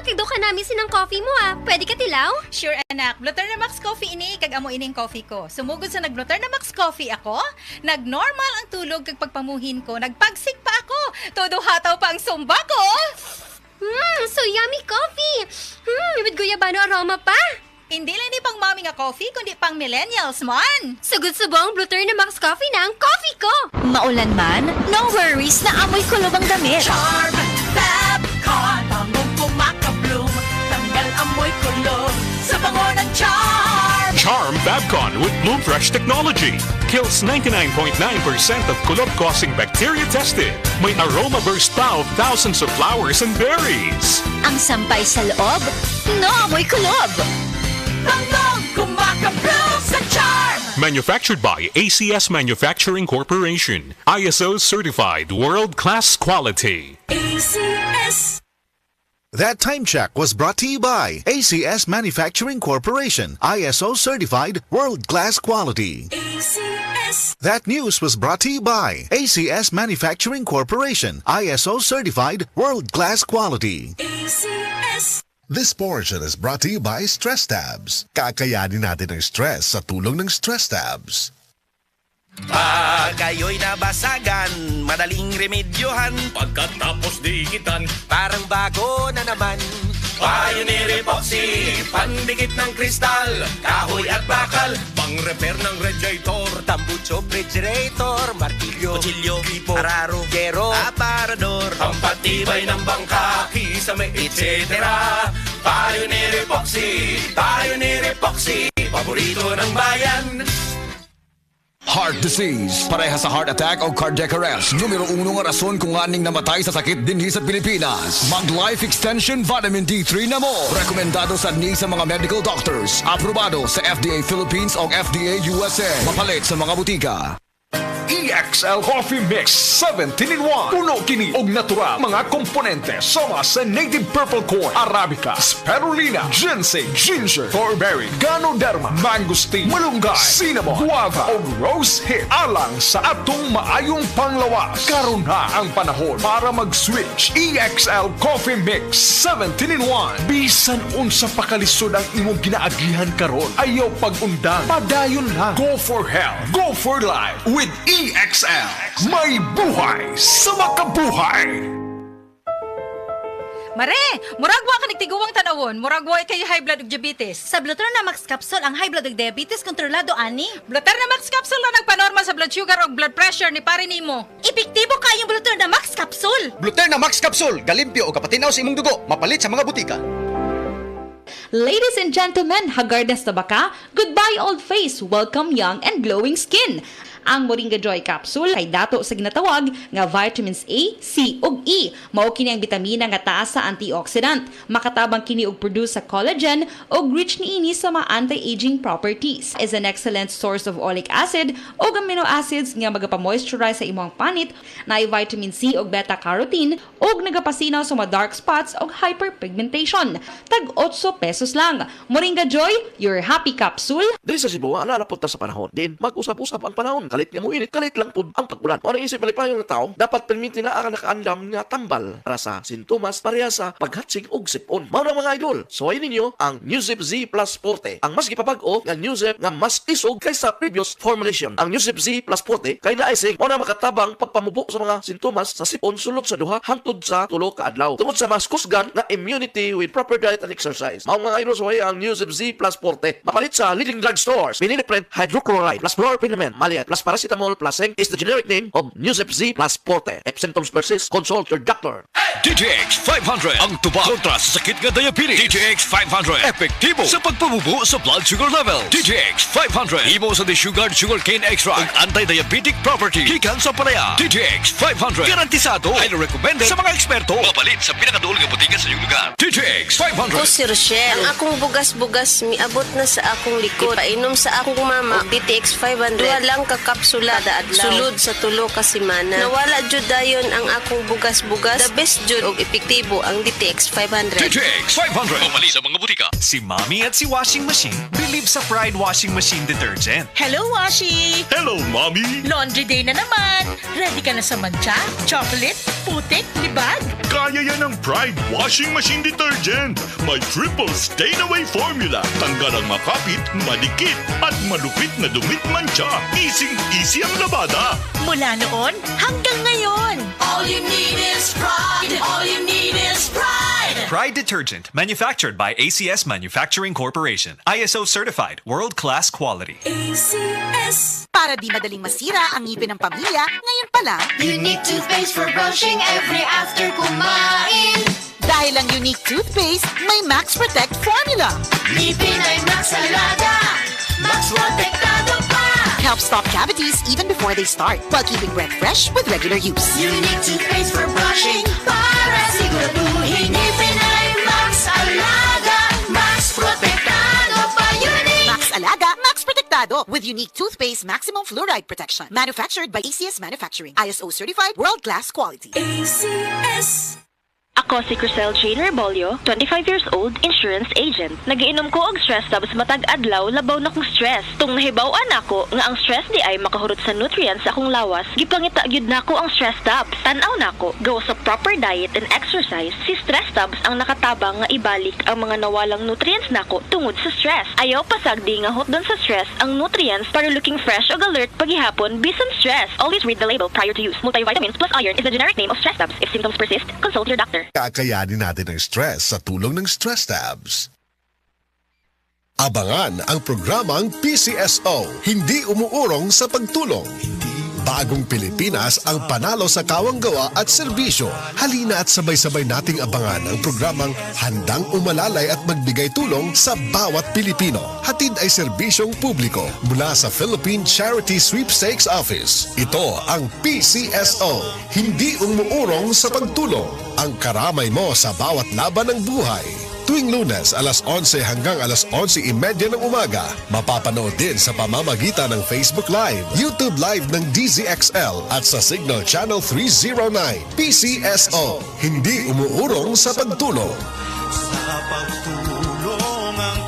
kay do ka namin sinang coffee mo Pwede ka tilaw? Sure anak, Blutter na Max Coffee ini, kag amo ining coffee ko. Sumugod sa nag-Blutter na Max Coffee ako, nag-normal ang tulog kag pagpamuhin ko, nagpagsik pa ako, todo hataw pa ang sumba ko. So yummy coffee! With guyabano aroma pa! Hindi lang ni pang mami nga coffee, kundi pang millennials man. Sugod subong Blutter na Max Coffee na ang coffee ko! Maulan man, no worries na amoy kulob ang damit. Charm Fabcon, bangong kumaka-bloom, tanggal amoy kulob sa bango ng Charm. Charm Fabcon with Bloom Fresh technology kills 99.9% of kulob-causing bacteria tested. May aroma burst pa of thousands of flowers and berries. Ang sampay sa loob, no amoy kulob. Bangong kumaka-bloom sa Charm. Manufactured by ACS Manufacturing Corporation. ISO certified world-class quality. ACS. That time check was brought to you by ACS Manufacturing Corporation, ISO certified world-class quality. ACS. That news was brought to you by ACS Manufacturing Corporation, ISO certified world-class quality. ACS. This portion is brought to you by Stress Tabs. Kakayanin natin ang stress sa tulong ng Stress Tabs. Pag kayo'y nabasagan, madaling remedyohan. Pagkatapos dikitan, parang bago na naman. Pioneer Epoxy, pandikit ng kristal, kahoy at bakal, pang-repair ng radiator, tambucho, refrigerator, martilyo, kutsilyo, gripo, araro, gero, aparador, pampatibay ng bangka, kisame, etc. Pioneer Epoxy, paborito ng bayan. Heart disease, parehas sa heart attack o cardiac arrest. Numero 1 nga rason kung aning namatay sa sakit dinhi sa Pilipinas. Mag Life Extension Vitamin D3 na mo. Rekomendado sa ni sa mga medical doctors. Aprobado sa FDA Philippines o FDA USA. Mapalit sa mga butika. EXL Coffee Mix 17-in-1. Puno kini og natural mga komponente sama sa native purple corn, arabica, spirulina, ginseng, ginger, thornberry, ganoderma, mangosteen, malunggay, cinnamon, guava ug rose hip alang sa atong maayong panglawas. Karon na ang panahon para mag-switch. EXL Coffee Mix 17-in-1. Bisan unsa pa kalisod ang imong ginaagihan karon, ayaw pag-undang, padayon lang. Go for health, go for life with EXL. May buhay sa makabuhay. Mare, muragwa ka nagtiguwang tanawon, muragwa kay high blood ug diabetes. Sa Blutter na Max Capsule, ang high blood ug diabetes kontrolado ani. Blutter na Max Capsule na nagpanormal sa blood sugar ug blood pressure ni pare nimo. Epektibo kayong Blutter na Max Capsule. Blutter na Max Capsule, galimpyo o kapatinaw sa imong dugo, mapalit sa mga butika. Ladies and gentlemen, hagardas na ba ka? Goodbye old face, welcome young and glowing skin. Ang Moringa Joy Capsule ay dato sa ginatawag nga vitamins A, C ug E. Mao kini ang bitamina nga taas sa antioxidant. Makatabang kini og produce sa collagen ug rich niini sa mga anti-aging properties. Is an excellent source of oleic acid ug amino acids nga magapamoisturize sa imong panit. Naay vitamin C ug beta-carotene ug nagapasinaw sa mga dark spots ug hyperpigmentation. Tag 8 pesos lang. Moringa Joy, your happy capsule. Dili sa Cebu, napunta sa panahon din, mag-usap-usap ang panahon. Kalit nga mo init, kalit lang po ang pagbulan. O isip malipayong na tao, dapat permitin na ang nakaandam nga tambal para sa sintomas pareha sa paghatsig og sipon. Mao na mga idol, suwayin ninyo ang Newzip Z Plus Forte. Ang mas gipabag-o nga Newzip nga mas isog kaysa previous formulation. Ang Newzip Z Plus Forte kay naisig mao na makatabang pagpamubo sa mga sintomas sa sipon sulod sa duha hangtod sa 3 ka adlaw. Tungod sa mas kusgan na immunity with proper diet and exercise. Mao mga idol, suwayin ang Newzip Z Plus Forte. Mapalit sa leading drugstores. Vinylprint hydrochloride plus fluorphenamine maliat plus paracetamol plus zinc is the generic name of Newzip Z Plus Forte. If symptoms persist, consult your doctor. DTX 500 ang tubag kontra sa sakit nga diabetes. DTX 500 epektibo sa pagpabubo sa blood sugar level. DTX 500 imo sa desugared sugarcane extract ug anti-diabetic property gikan sa palaya. DTX 500 garantisado, highly recommended sa mga eksperto. Mapalit sa pinakaduol nga butika sa iyong lugar. DTX 500. Ako si Rochelle. Ang akong bugas-bugas miabot na sa akong likod. Painom sa akong mama og DTX 500. Duha lang ka kapsula kada adlaw. Sulod sa 3 ka semana. Nawala jud dayon ang akong bugas-bugas. The best jud og epektibo ang DTX 500. DTX 500 mapalit sa mga butika. Si Mommy at si Washing Machine Bilib sa Pride Washing Machine Detergent. Hello, Washi! Hello, Mommy! Laundry day na naman! Ready ka na sa mancha, chocolate, putik, libag? Kaya yan ang Pride Washing Machine Detergent. May triple stain-away formula. Tanggal ang makapit, madikit, at malupit na dumit mancha. Easy ang labada. Mula noon hanggang ngayon. All you need is pride. All you need is pride. Pride Detergent, manufactured by ACS Manufacturing Corporation. ISO certified, world-class quality. ACS. Para di madaling masira ang ngipin ng pamilya, ngayon pa lang, Unique toothpaste for brushing every after kumain. dahil ang Unique toothpaste may Max Protect formula. Ngipin ay Max Alaga. Max Protectado pa. Helps stop cavities even before they start, while keeping breath fresh with regular use. Unique toothpaste for brushing para siguraduhin ngipin ay Max Alaga. Max Protectado pa. Unique. Max Alaga, Max Protectado with Unique toothpaste maximum fluoride protection. Manufactured by ACS Manufacturing. ISO certified, world-class quality. ACS. Ako si Crisel Jane Rebolio, 25 years old, insurance agent. Nagiinom ko og stress tabs matag adlaw labaw na kong stress. Tung nahibaw-an ako nga ang stress di ay makahurot sa nutrients sa akong lawas, gipangita gyud nako ang stress tabs. Tan-aw nako, gawa sa proper diet and exercise, si stress tabs ang nakatabang nga ibalik ang mga nawalang nutrients nako tungod sa stress. Ayaw pasagdi nga hot doon sa stress ang nutrients para looking fresh ug alert paghihapon bisan stress. Always read the label prior to use. Multivitamins plus iron is the generic name of stress tabs. If symptoms persist, consult your doctor. Kakayanin natin ang stress sa tulong ng Stress Tabs. Abangan ang programang PCSO, hindi umuurong sa pagtulong. Bagong Pilipinas ang panalo sa kawanggawa at serbisyo. Halina at sabay-sabay nating abangan ang programang handang umalalay at magbigay tulong sa bawat Pilipino. Hatid ay serbisyong publiko mula sa Philippine Charity Sweepstakes Office. Ito ang PCSO, hindi umuurong sa pagtulong. Ang karamay mo sa bawat laban ng buhay. Tuwing Lunes, alas 11 hanggang alas 11:30 ng umaga. Mapapanood din sa pamamagitan ng Facebook Live, YouTube Live ng DZXL at sa Signal Channel 309. PCSO, hindi umuurong sa pagtulong. Sa pagtulong ang